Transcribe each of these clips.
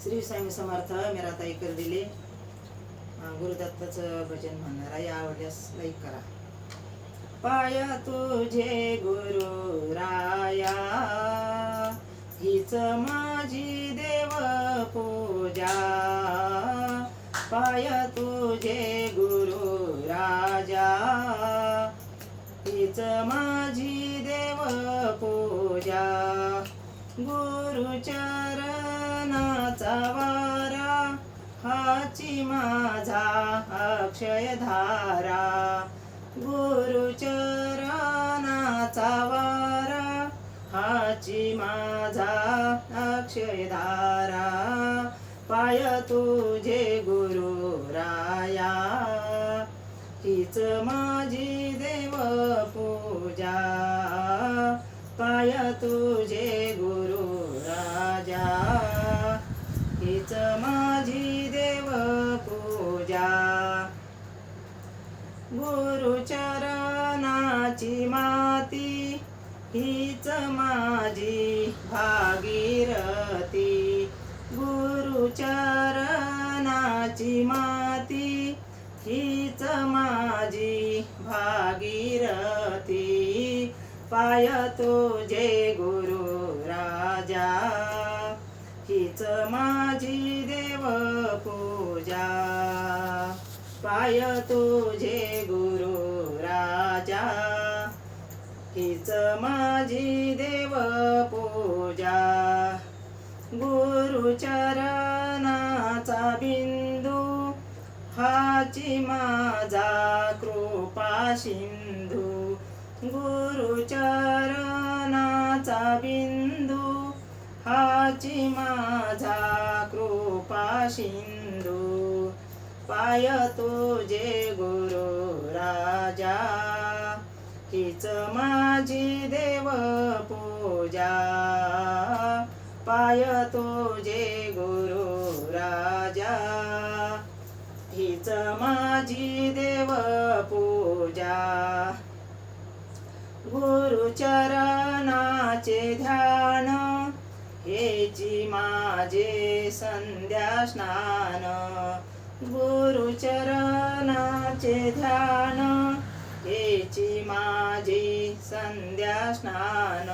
श्री स्वामी समर्थ. मीराताई कर्डिले गुरुदत्ताचं भजन म्हणणार आहे. आवडल्यास लाईक करा. पाय तुझे गुरु राया, हीच माझी देव पूजा. पाय तुझे गुरु राजा, हीच माझी देव पूजा. गुरुचरणाचा वारा, हाची माझा अक्षय धारा. गुरुचरणाचा वारा, हाची माझा अक्षय धारा. पाय तुझे गुरु राया, हीच माझी देव पूजा. पाय तुझे गुरु राजा, हीच माझी देव पूजा. गुरुचरणाची माती, हीच माझी भागीरथी. गुरुचरणाची माती, हीच माझी भागीरथी. पाय तुझे गुरु राजा, हीच माझी देव पूजा. पाय तुझे गुरु राजा, हीच माझी देव पूजा. गुरुचरणाचा बिंदू, हाची माझा कृपा सिंधू. गुरुचरणाचा बिंदू, हाची माझा कृपा सिंधू. पाय तुझे गुरु राजा, हीच माझी देव पूजा. पाय तुझे गुरु राजा, हीच माझी देव पूजा. गुरुचरणाचे ध्यान, हेची माझे संध्या स्नान. गुरुचरणाचे ध्यान, हेची माझी संध्या स्नान.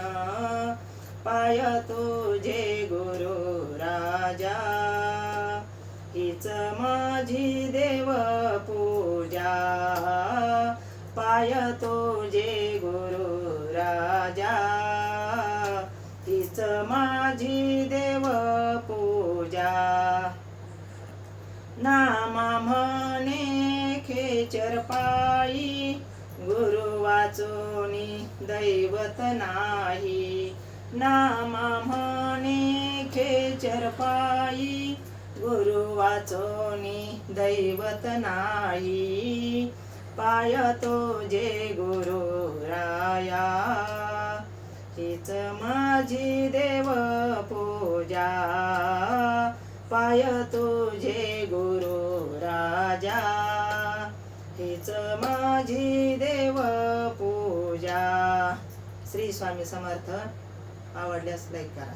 पाय तुझे गुरु राजा, हीच माझी देव पूजा. पाय तुझे गुरु राजा, हीच माझी देव पूजा. नामा म्हणे खेचर पायी, गुरु वाचोनी दैवत नाही. नामा म्हणे खेचर पायी, गुरु वाचोनी दैवत नाही. पाय तुझे गुरु राया, हीच माझी देव पूजा. पाय तुझे गुरु राजा, हीच माझी देव पूजा. श्री स्वामी समर्थ. आवडल्यास लाईक करा.